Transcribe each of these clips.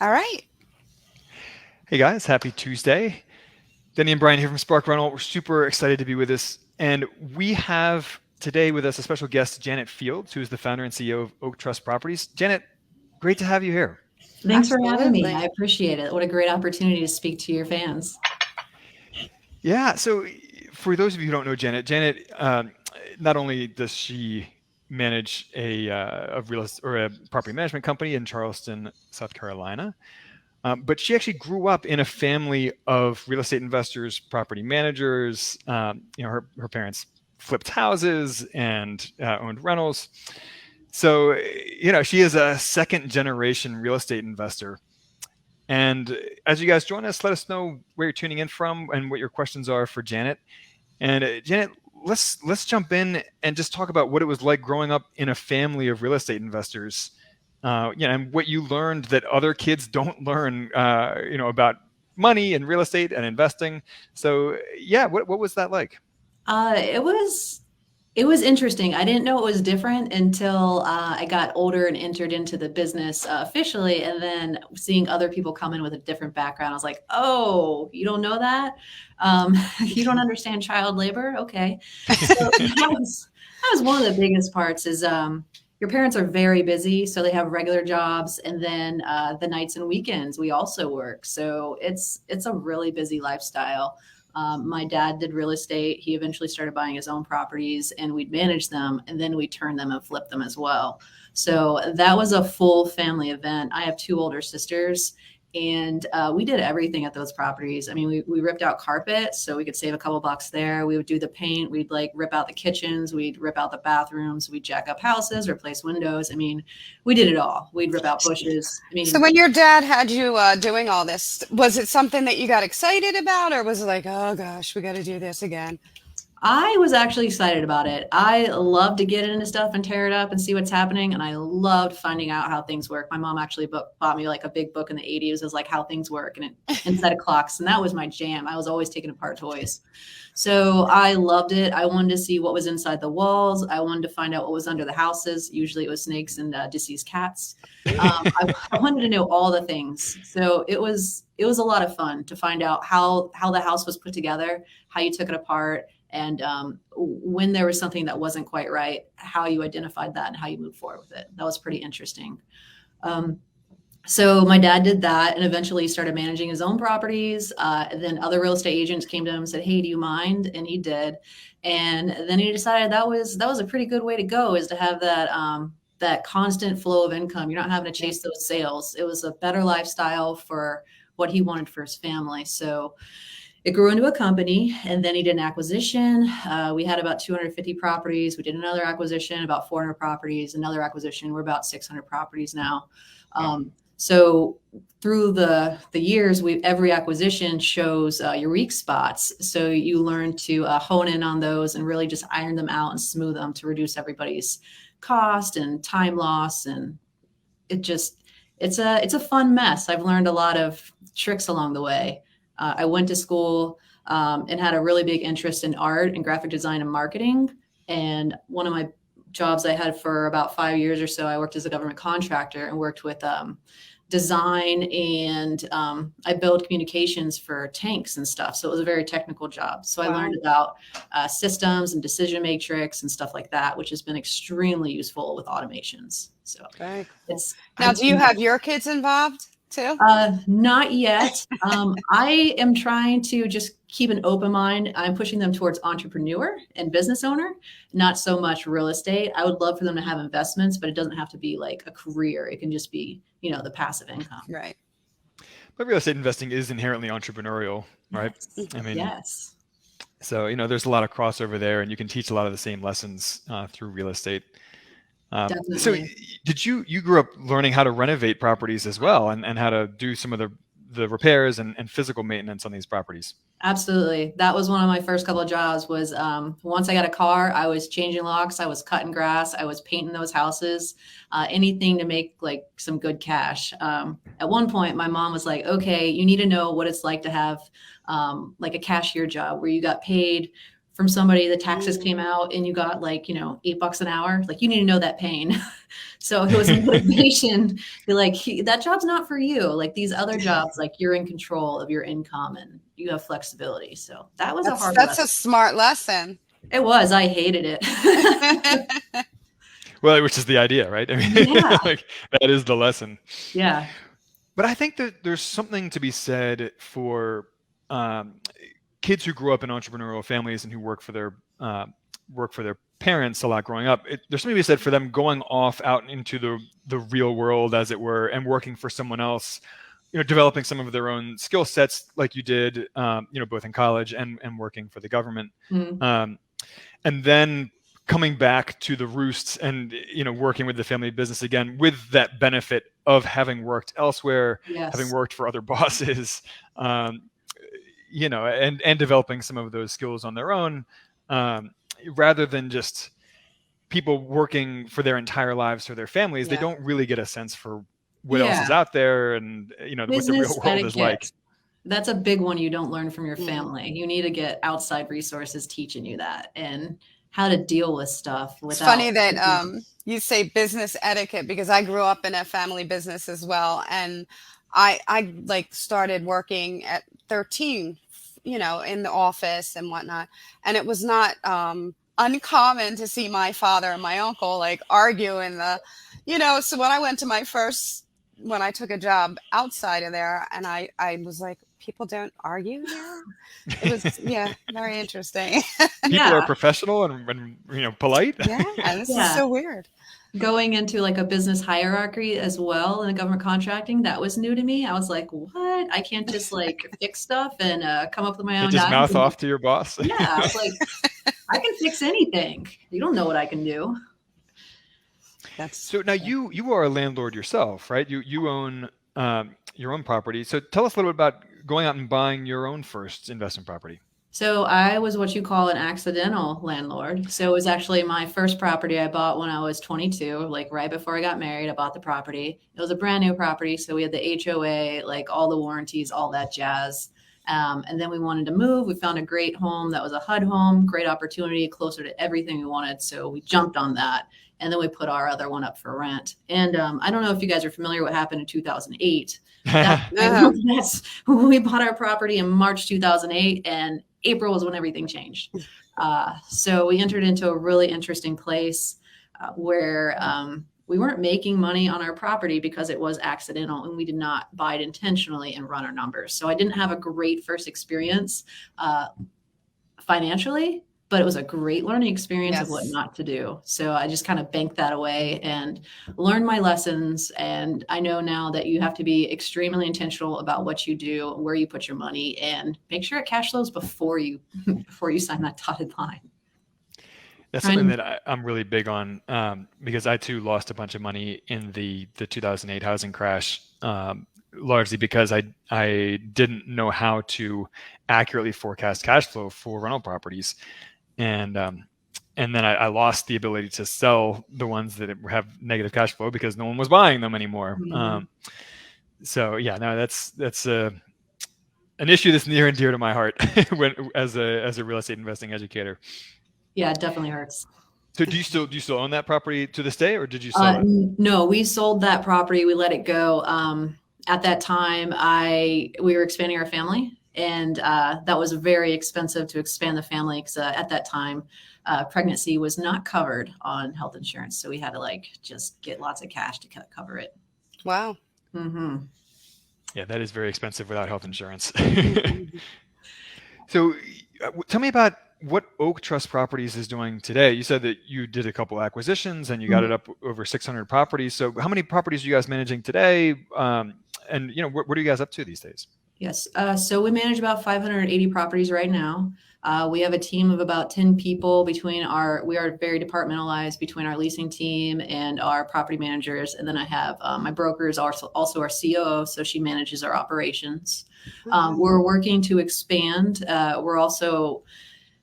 All right. Hey guys, happy Tuesday. Denny and Brian here from Spark Rental. We're super excited to be with us. And we have today with us a special guest, Janet Fields, who is the founder and CEO of Oak Trust Properties. Janet, great to have you here. Thanks for having me. I Absolutely. appreciate it. What a great opportunity to speak to your fans. Yeah, so for those of you who don't know Janet, not only does she manage a real or a property management company in Charleston, South Carolina, but she actually grew up in a family of real estate investors, property managers. Her parents flipped houses and owned rentals. So, she is a second generation real estate investor. And as you guys join us, let us know where you're tuning in from and what your questions are for Janet. And Janet, let's jump in and just talk about what it was like growing up in a family of real estate investors, and what you learned that other kids don't learn, about money and real estate and investing. So, yeah, what was that like? It was interesting. I didn't know it was different until I got older and entered into the business officially, and then seeing other people come in with a different background. I was like, "Oh, you don't know that? You don't understand child labor? Okay." So that was one of the biggest parts. Is your parents are very busy, so they have regular jobs, and then the nights and weekends we also work. So it's a really busy lifestyle. My dad did real estate. He eventually started buying his own properties and we'd manage them and then we'd turn them and flip them as well. So that was a full family event. I have two older sisters and we did everything at those properties. I mean, we ripped out carpet so we could save a couple bucks there. We would do the paint. We'd like rip out the kitchens. We'd rip out the bathrooms. We'd jack up houses, replace windows. I mean, we did it all. We'd rip out bushes. I So mean, when your dad had you doing all this, was it something that you got excited about, or was it like, oh gosh, we got to do this again? I was actually excited about it. I love to get into stuff and tear it up and see what's happening. And I loved finding out how things work. My mom actually bought me like a big book in the 80s. It was like how things work and instead of clocks. And that was my jam. I was always taking apart toys. So I loved it. I wanted to see what was inside the walls. I wanted to find out what was under the houses. Usually it was snakes and deceased cats. I wanted to know all the things. So it was a lot of fun to find out how the house was put together, how you took it apart, and when there was something that wasn't quite right, how you identified that and how you moved forward with it. That was pretty interesting. Um, so my dad did that and eventually started managing his own properties. And then other real estate agents came to him and said, "Hey, do you mind?" And he did. And then he decided that was a pretty good way to go, is to have that constant flow of income. You're not having to chase those sales. It was a better lifestyle for what he wanted for his family. So it grew into a company, and then he did an acquisition. We had about 250 properties. We did another acquisition, about 400 properties, another acquisition. We're about 600 properties now. So through the years, every acquisition shows your weak spots. So you learn to hone in on those and really just iron them out and smooth them to reduce everybody's cost and time loss. And it's a fun mess. I've learned a lot of tricks along the way. I went to school and had a really big interest in art and graphic design and marketing. And one of my jobs I had for about 5 years or so, I worked as a government contractor and worked with design and I built communications for tanks and stuff. So it was a very technical job. So I learned about systems and decision matrix and stuff like that, which has been extremely useful with automations. So Very cool. it's Now, do you have your kids involved too? not yet. I am trying to just keep an open mind. I'm pushing them towards entrepreneur and business owner, not so much real estate. I would love for them to have investments, but it doesn't have to be like a career. It can just be, the passive income. Right. But real estate investing is inherently entrepreneurial, right? Yes. I mean, Yes. so, there's a lot of crossover there, and you can teach a lot of the same lessons through real estate. So Definitely. did you grew up learning how to renovate properties as well, and how to do some of the repairs and physical maintenance on these properties? Absolutely. That was one of my first couple of jobs was once I got a car, I was changing locks, I was cutting grass, I was painting those houses, anything to make like some good cash. At one point, my mom was like, okay, you need to know what it's like to have like a cashier job where you got paid from somebody, the taxes came out and you got like, $8 an hour. Like, you need to know that pain. So it was a motivation to be like, that job's not for you. Like these other jobs, like you're in control of your income and you have flexibility. So that was a hard That's lesson. a smart lesson. It was. I hated it. Well, which is the idea, right? I mean, Yeah. like that is the lesson. Yeah. But I think that there's something to be said for kids who grew up in entrepreneurial families and who work for their parents a lot growing up. There's something to be said for them going off out into the real world, as it were, and working for someone else. Developing some of their own skill sets, like you did, both in college and working for the government, and then coming back to the roosts and working with the family business again, with that benefit of having worked elsewhere, Yes. having worked for other bosses, and developing some of those skills on their own, rather than just people working for their entire lives for their families. They don't really get a sense for what else is out there, and what the real world is like. That's a big one you don't learn from your family. You need to get outside resources teaching you that and how to deal with stuff. It's funny that you say business etiquette, because I grew up in a family business as well, and I like started working at 13, in the office and whatnot, and it was not uncommon to see my father and my uncle like argue in the, so when I took a job outside of there, and I was like, people don't argue here. It was very interesting. People are professional and polite. This is so weird. Going into like a business hierarchy as well in the government contracting, that was new to me. I was like, what? I can't just like fix stuff and come up with my own. Just mouth off to your boss. Yeah, I was like, I can fix anything. You don't know what I can do. So now you are a landlord yourself, right? You own your own property. So tell us a little bit about going out and buying your own first investment property. So I was what you call an accidental landlord. So it was actually my first property I bought when I was 22, like right before I got married. I bought the property. It was a brand new property. So we had the HOA, like all the warranties, all that jazz. And then we wanted to move. We found a great home that was a HUD home, great opportunity, closer to everything we wanted. So we jumped on that. And then we put our other one up for rent. And I don't know if you guys are familiar what happened in 2008. That's when we bought our property in March 2008, and April was when everything changed. So we entered into a really interesting place where we weren't making money on our property because it was accidental, and we did not buy it intentionally and run our numbers. So I didn't have a great first experience financially, but it was a great learning experience of what not to do. So I just kind of banked that away and learned my lessons. And I know now that you have to be extremely intentional about what you do, where you put your money, and make sure it cash flows before you sign that dotted line. That's something that I'm really big on, because I too lost a bunch of money in the 2008 housing crash, largely because I didn't know how to accurately forecast cash flow for rental properties. And then I lost the ability to sell the ones that have negative cash flow because no one was buying them anymore. That's an issue that's near and dear to my heart as a real estate investing educator. Yeah, it definitely hurts. So do you still own that property to this day, or did you sell it? No, we sold that property. We let it go. At that time, we were expanding our family. And that was very expensive to expand the family because at that time, pregnancy was not covered on health insurance. So we had to just get lots of cash to cover it. Wow. Mm-hmm. Yeah, that is very expensive without health insurance. So tell me about what Oak Trust Properties is doing today. You said that you did a couple acquisitions and you got it up over 600 properties. So how many properties are you guys managing today? And what are you guys up to these days? Yes. So we manage about 580 properties right now. We have a team of about 10 people we are very departmentalized between our leasing team and our property managers. And then I have my broker is also our COO. So she manages our operations. We're working to expand.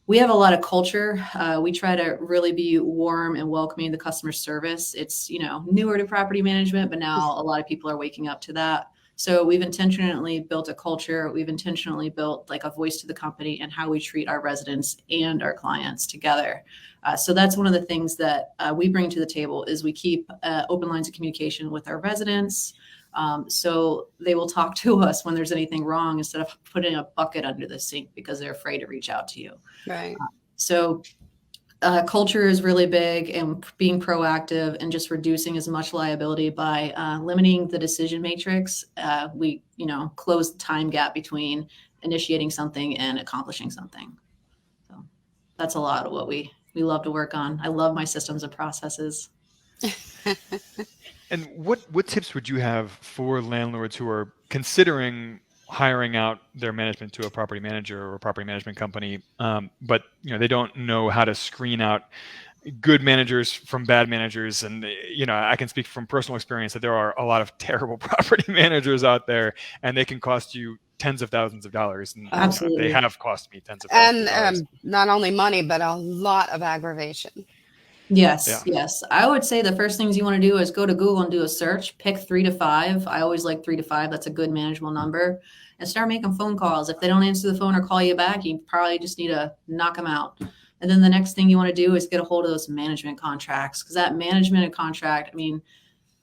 We have a lot of culture. We try to really be warm and welcoming the customer service. It's, newer to property management, but now a lot of people are waking up to that. So we've intentionally built a culture. We've intentionally built like a voice to the company and how we treat our residents and our clients together. So that's one of the things that we bring to the table is we keep open lines of communication with our residents. So they will talk to us when there's anything wrong instead of putting a bucket under the sink because they're afraid to reach out to you. Right. So culture is really big, and being proactive and just reducing as much liability by limiting the decision matrix. We, close the time gap between initiating something and accomplishing something. So that's a lot of what we love to work on. I love my systems and processes. And what tips would you have for landlords who are considering hiring out their management to a property manager or a property management company, but they don't know how to screen out good managers from bad managers? And I can speak from personal experience that there are a lot of terrible property managers out there, and they can cost you tens of thousands of dollars. And Absolutely. they have cost me tens of thousands of dollars. And not only money, but a lot of aggravation. Yes. Yeah. Yes. I would say the first things you want to do is go to Google and do a search, pick 3 to 5. I always like 3 to 5. That's a good manageable number, and start making phone calls. If they don't answer the phone or call you back, you probably just need to knock them out. And then the next thing you want to do is get a hold of those management contracts, because that management contract,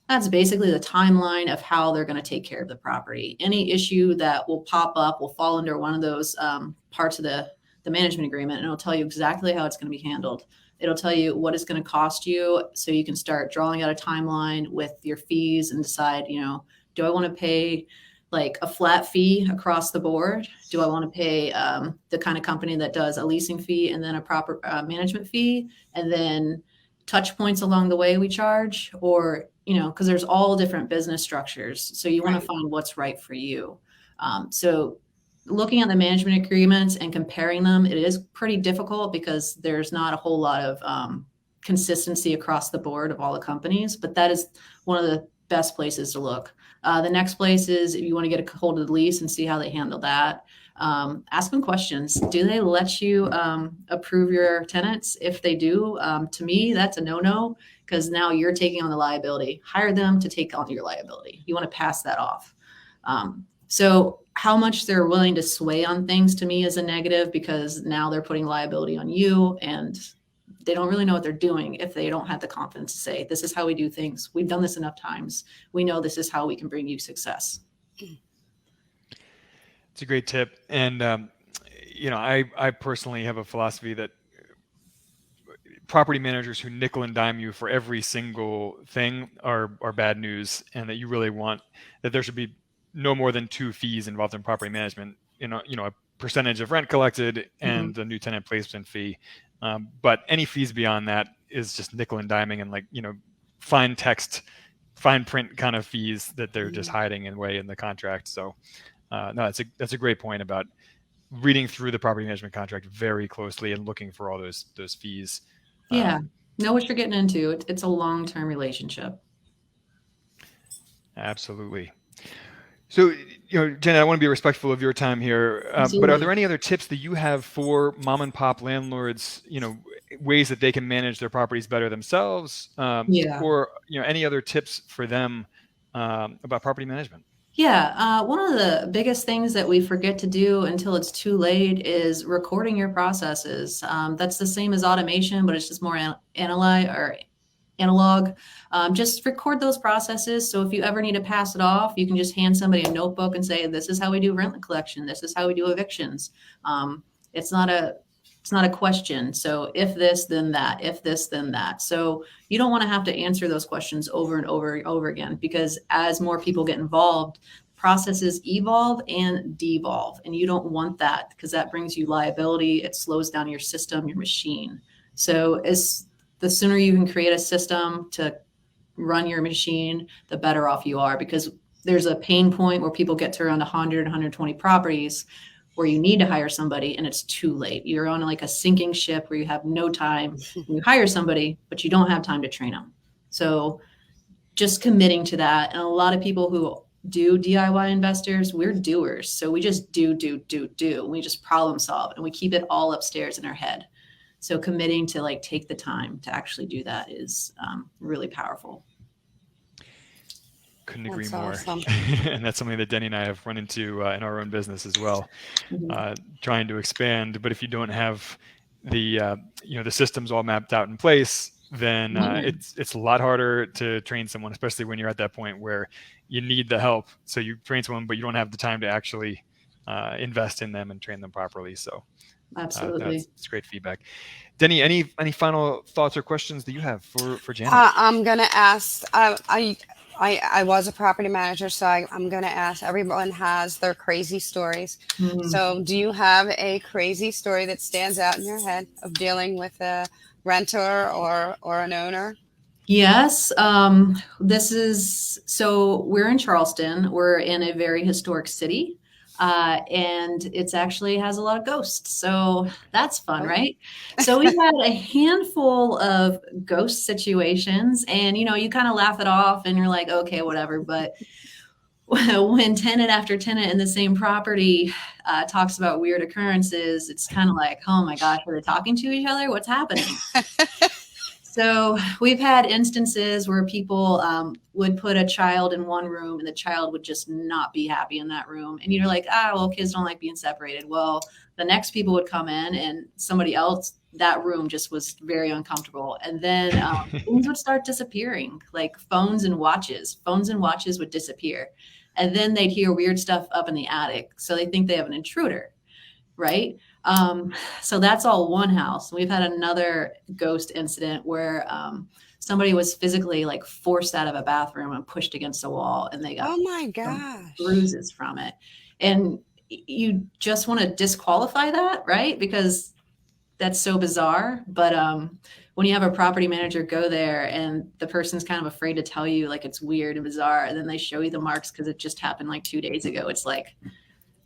that's basically the timeline of how they're going to take care of the property. Any issue that will pop up will fall under one of those parts of the management agreement, and it'll tell you exactly how it's going to be handled. It'll tell you what it's going to cost you, so you can start drawing out a timeline with your fees and decide, do I want to pay like a flat fee across the board? Do I want to pay the kind of company that does a leasing fee and then a proper management fee, and then touch points along the way we charge? Or, because there's all different business structures. So you want to find what's right for you. So looking at the management agreements and comparing them, it is pretty difficult because there's not a whole lot of consistency across the board of all the companies, but that is one of the best places to look. The next place is if you want to get a hold of the lease and see how they handle that. Ask them questions. Do they let you approve your tenants? If they do, to me, that's a no-no, because now you're taking on the liability. Hire them to take on your liability. You want to pass that off. So how much they're willing to sway on things, to me, is a negative, because now they're putting liability on you, and they don't really know what they're doing if they don't have the confidence to say, this is how we do things. We've done this enough times. We know this is how we can bring you success. It's a great tip. And, I personally have a philosophy that property managers who nickel and dime you for every single thing are bad news, and that you really want that there should be no more than 2 fees involved in property management, a percentage of rent collected and the new tenant placement fee. But any fees beyond that is just nickel and diming and fine text, fine print kind of fees that they're just hiding away in the contract. So no, that's a great point about reading through the property management contract very closely and looking for all those fees. Yeah. Know what you're getting into. It's a long-term relationship. Absolutely. So, Jenna, I want to be respectful of your time here, but are there any other tips that you have for mom and pop landlords, ways that they can manage their properties better themselves, or, any other tips for them about property management? Yeah. One of the biggest things that we forget to do until it's too late is recording your processes. That's the same as automation, but it's just more analog. Just record those processes. So if you ever need to pass it off, you can just hand somebody a notebook and say, this is how we do rent collection. This is how we do evictions. It's not a question. So if this, then that, if this, then that. So you don't want to have to answer those questions over and over and over again, because as more people get involved, processes evolve and devolve. And you don't want that, because that brings you liability. It slows down your system, your machine. So the sooner you can create a system to run your machine, the better off you are, because there's a pain point where people get to around 100, 120 properties where you need to hire somebody and it's too late. You're on like a sinking ship where you have no time. You hire somebody, but you don't have time to train them. So just committing to that. And a lot of people who do DIY investors, we're doers. So we just do. We just problem solve, and we keep it all upstairs in our head. So committing to take the time to actually do that is really powerful. Couldn't agree That's more. awesome. And that's something that Denny and I have run into in our own business as well, Mhm. trying to expand. But if you don't have the the systems all mapped out in place, then Mhm. it's a lot harder to train someone, especially when you're at that point where you need the help. So you train someone, but you don't have the time to actually invest in them and train them properly. So Absolutely. that's great feedback. Denny, any final thoughts or questions that you have for Janet? I'm gonna ask. I was a property manager, so I'm gonna ask. Everyone has their crazy stories. Mhm. So, do you have a crazy story that stands out in your head of dealing with a renter or an owner? Yes. This is so we're in Charleston. We're in a very historic city. And it's actually has a lot of ghosts. So that's fun, Oh, right? So we've had a handful of ghost situations, and you kind of laugh it off and you're like, okay, whatever. But when tenant after tenant in the same property talks about weird occurrences, it's kind of like, oh my gosh, are they talking to each other? What's happening? So we've had instances where people would put a child in one room and the child would just not be happy in that room. And you're like, well, kids don't like being separated. Well, the next people would come in and somebody else, that room just was very uncomfortable. And then things would start disappearing, like phones and watches. Phones and watches would disappear. And then they'd hear weird stuff up in the attic. So they think they have an intruder, right? So that's all one house. We've had another ghost incident where somebody was physically like forced out of a bathroom and pushed against a wall, and they got oh my some gosh! bruises from it. And you just want to disqualify that, right? Because that's so bizarre. But when you have a property manager go there and the person's kind of afraid to tell you like it's weird and bizarre, and then they show you the marks because it just happened like 2 days ago, it's like,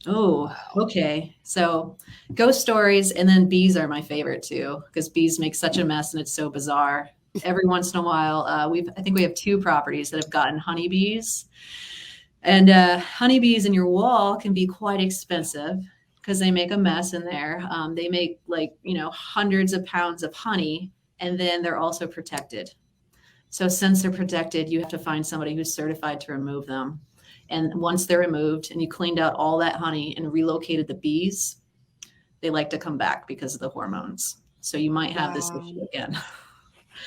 oh, Wow. okay. So ghost stories, and then bees are my favorite too, because bees make such a mess and it's so bizarre. Every once in a while, I think we have 2 properties that have gotten honeybees, and honeybees in your wall can be quite expensive because they make a mess in there. They make like hundreds of pounds of honey, and then they're also protected. So since they're protected, you have to find somebody who's certified to remove them. And once they're removed and you cleaned out all that honey and relocated the bees, they like to come back because of the hormones. So you might have this Wow. issue again.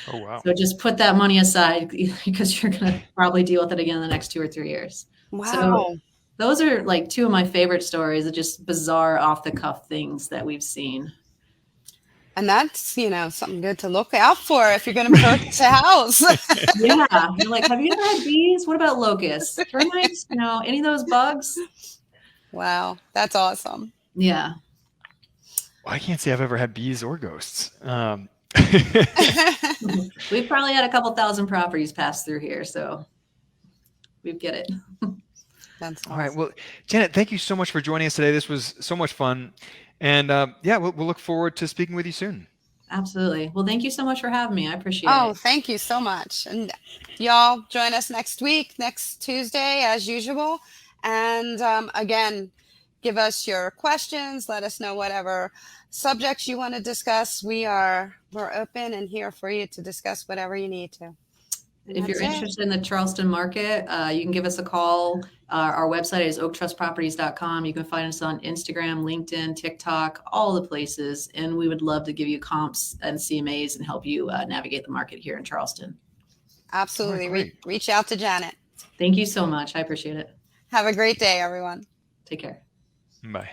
Oh wow. So just put that money aside because you're going to probably deal with it again in the next 2 or 3 years. So Wow. those are like 2 of my favorite stories of just bizarre off the cuff things that we've seen. And that's, something good to look out for if you're going to purchase a house. Yeah. You're like, have you ever had bees? What about locusts? Termites? Any of those bugs? Wow. That's awesome. Yeah. Well, I can't say I've ever had bees or ghosts. We've probably had a couple thousand properties pass through here, so we get it. That's All right. awesome. Well, Janet, thank you so much for joining us today. This was so much fun. And yeah, we'll look forward to speaking with you soon. Absolutely. Well, thank you so much for having me. I appreciate Oh, it. thank you so much. And y'all join us next week, next Tuesday, as usual. And again, give us your questions. Let us know whatever subjects you want to discuss. We're open and here for you to discuss whatever you need to. And If you're that's it. interested in the Charleston market, you can give us a call. Our website is oaktrustproperties.com. You can find us on Instagram, LinkedIn, TikTok, all the places. And we would love to give you comps and CMAs and help you navigate the market here in Charleston. Absolutely. All right, great. Reach out to Janet. Thank you so much. I appreciate it. Have a great day, everyone. Take care. Bye.